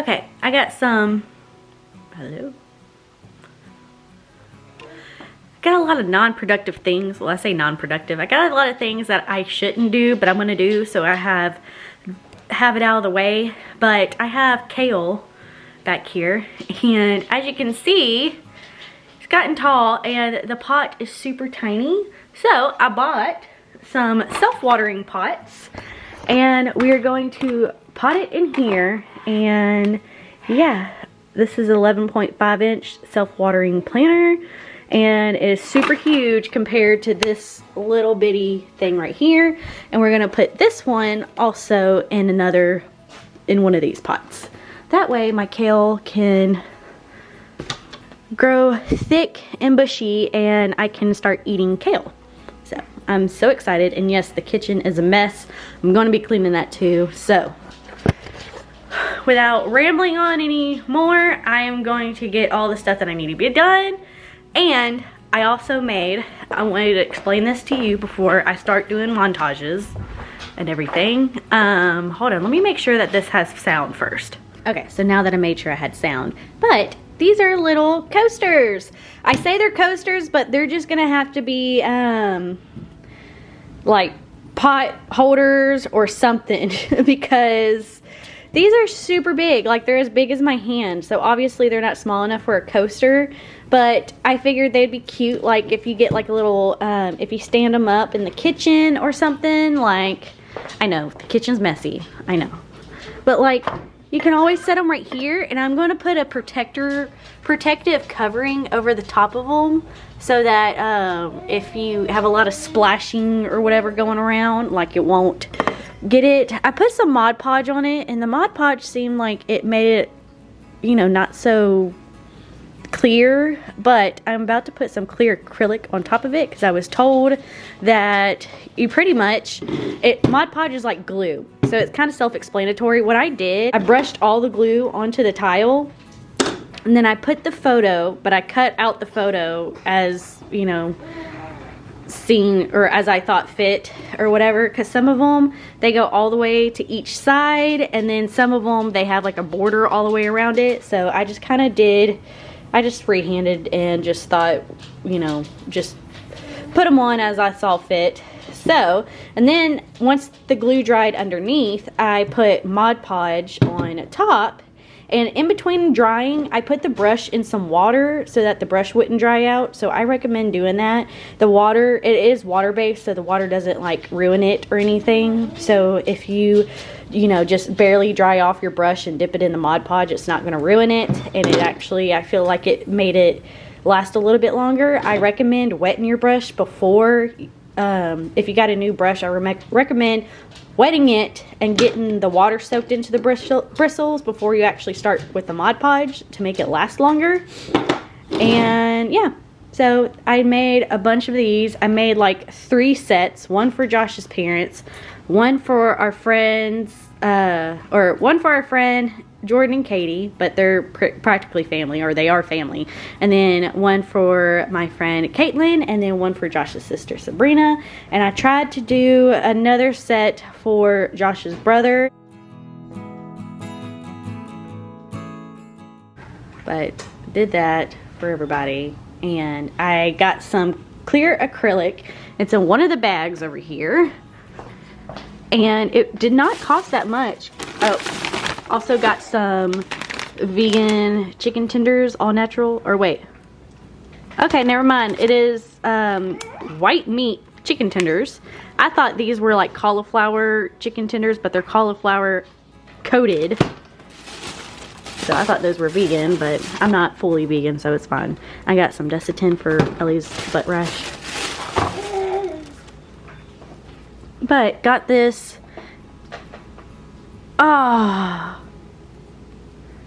Okay, I got some, hello? Got a lot of non-productive things. Well, I say non-productive. I got a lot of things that I shouldn't do, but I'm gonna do, so I have it out of the way. But I have kale back here, and as you can see, it's gotten tall, and the pot is super tiny. So I bought some self-watering pots, and we are going to pot it in here. And yeah, this is an 11.5 inch self-watering planter, and it is super huge compared to this little bitty thing right here. And we're gonna put this one also in one of these pots. That way my kale can grow thick and bushy, and I can start eating kale. So I'm so excited. And yes, the kitchen is a mess. I'm gonna be cleaning that too. So without rambling on any more, I am going to get all the stuff that I need to be done. And I also I wanted to explain this to you before I start doing montages and everything. Hold on, let me make sure that this has sound first. Okay, so now that I made sure I had sound, but these are little coasters. I say they're coasters, but they're just gonna have to be like pot holders or something because these are super big. Like, they're as big as my hand. So obviously they're not small enough for a coaster, but I figured they'd be cute, like if you get like a little, if you stand them up in the kitchen or something. Like, I know the kitchen's messy, I know, but like you can always set them right here. And I'm going to put a protective covering over the top of them, so that if you have a lot of splashing or whatever going around, like, it won't get it. I put some Mod Podge on it, and the Mod Podge seemed like it made it, you know, not so clear, but I'm about to put some clear acrylic on top of it because I was told that you pretty much, Mod Podge is like glue, so it's kind of self-explanatory. What I did, I brushed all the glue onto the tile, and then I put the photo, but I cut out the photo as, you know, seen or as I thought fit or whatever, because some of them they go all the way to each side, and then some of them they have like a border all the way around it. So I just kind of I just freehanded and just thought, you know, just put them on as I saw fit. So, and then once the glue dried underneath, I put Mod Podge on top. And in between drying, I put the brush in some water so that the brush wouldn't dry out. So I recommend doing that. The water, it is water-based, so the water doesn't like ruin it or anything. So if you know, just barely dry off your brush and dip it in the Mod Podge, it's not going to ruin it. And it actually, I feel like it made it last a little bit longer. I recommend wetting your brush before. If you got a new brush, I recommend wetting it and getting the water soaked into the bristles before you actually start with the Mod Podge to make it last longer. And yeah, so I made a bunch of these. I made like 3 sets, one for Josh's parents, one for our friends, or one for our friend Jordan and Katie, but they're practically family, or they are family, and then one for my friend Caitlin, and then one for Josh's sister Sabrina. And I tried to do another set for Josh's brother, but did that for everybody. And I got some clear acrylic. It's in one of the bags over here, and it did not cost that much. Oh, also got some vegan chicken tenders, all natural, or wait, okay, never mind. It is white meat chicken tenders. I thought these were like cauliflower chicken tenders, but they're cauliflower coated. So I thought those were vegan, but I'm not fully vegan, so it's fine. I got some Desitin for Ellie's butt rash. But got this. Ah, oh,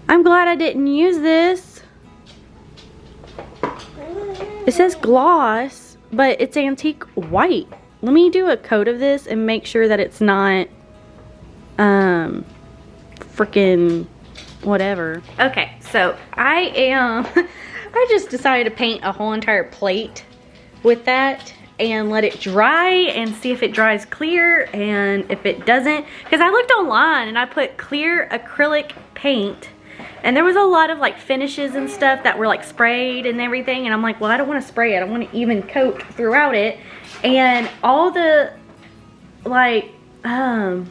I'm glad I didn't use this. It says gloss, but it's antique white. Let me do a coat of this and make sure that it's not freaking whatever. Okay, so I just decided to paint a whole entire plate with that and let it dry and see if it dries clear, and if it doesn't, because I looked online and I put clear acrylic paint And there was a lot of like finishes and stuff that were like sprayed and everything. And I'm like, well, I don't want to spray it. I want to even coat throughout it. And all the like, all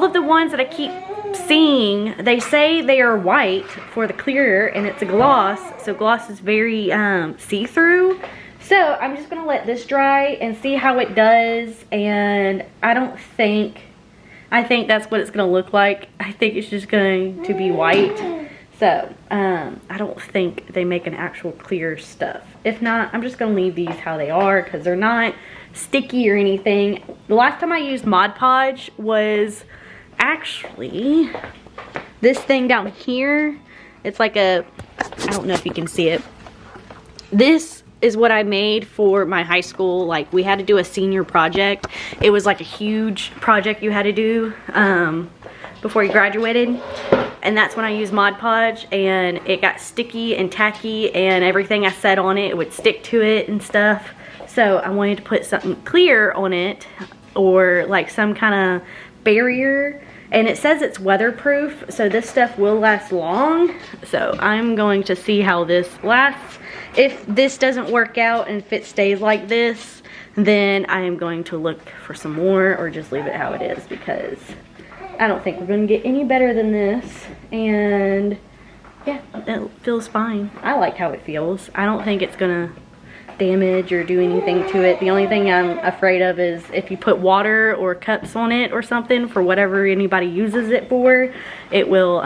of the ones that I keep seeing, they say they are white for the clear and it's a gloss. So gloss is very see-through. So I'm just gonna let this dry and see how it does. And I think that's what it's gonna look like. I think it's just going to be white. So I don't think they make an actual clear stuff. If not, I'm just gonna leave these how they are because they're not sticky or anything. The last time I used Mod Podge was actually this thing down here. It's like a, I don't know if you can see it. This is what I made for my high school. Like, we had to do a senior project. It was like a huge project you had to do before you graduated. And that's when I used Mod Podge, and it got sticky and tacky, and everything I set on it, it would stick to it and stuff. So I wanted to put something clear on it, or like some kind of barrier. And it says it's weatherproof, so this stuff will last long. So I'm going to see how this lasts. If this doesn't work out and if it stays like this, then I am going to look for some more or just leave it how it is, because I don't think we're going to get any better than this. And yeah, it feels fine. I like how it feels. I don't think it's going to damage or do anything to it. The only thing I'm afraid of is if you put water or cups on it or something for whatever anybody uses it for, it will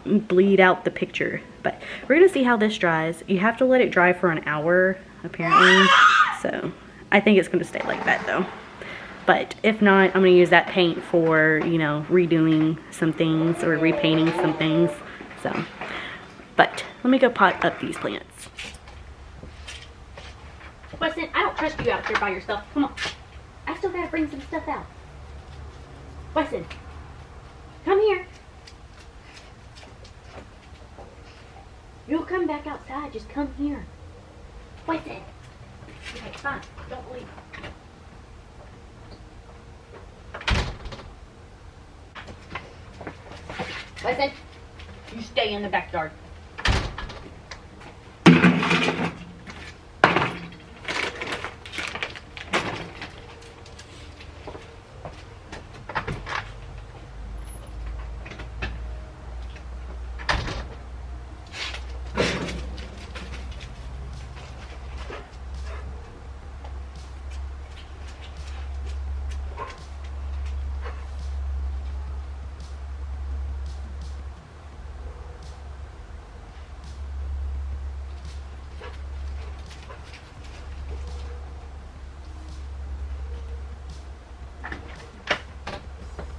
bleed out the picture. But we're gonna see how this dries. You have to let it dry for an hour apparently, so I think it's gonna stay like that though. But if not, I'm gonna use that paint for, you know, redoing some things or repainting some things. So, but let me go pot up these plants. Weston, I don't trust you out there by yourself. Come on. I still gotta bring some stuff out. Weston, come here. You'll come back outside. Just come here. Weston. Okay, fine. Don't leave. Weston, you stay in the backyard.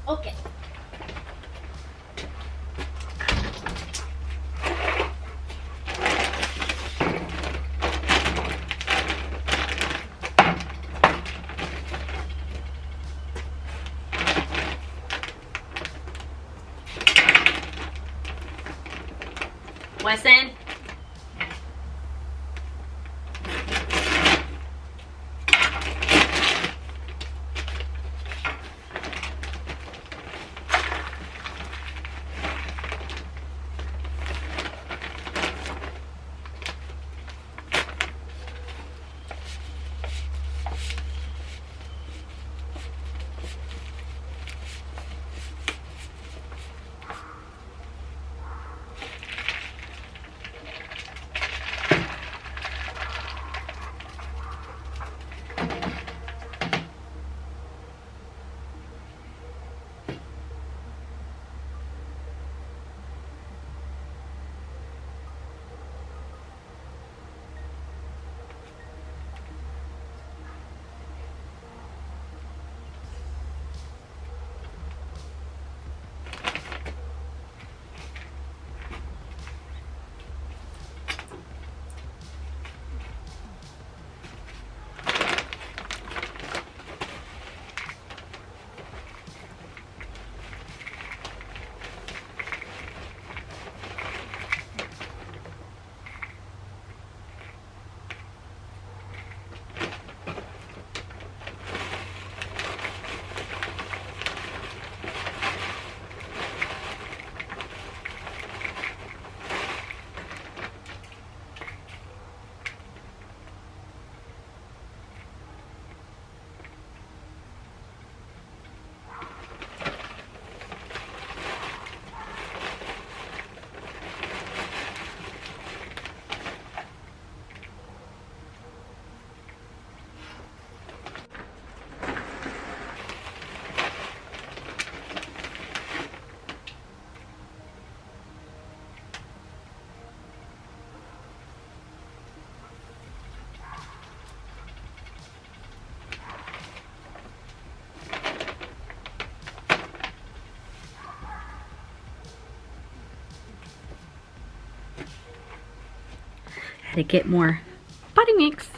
Okay. Wesson? to get more potty mix.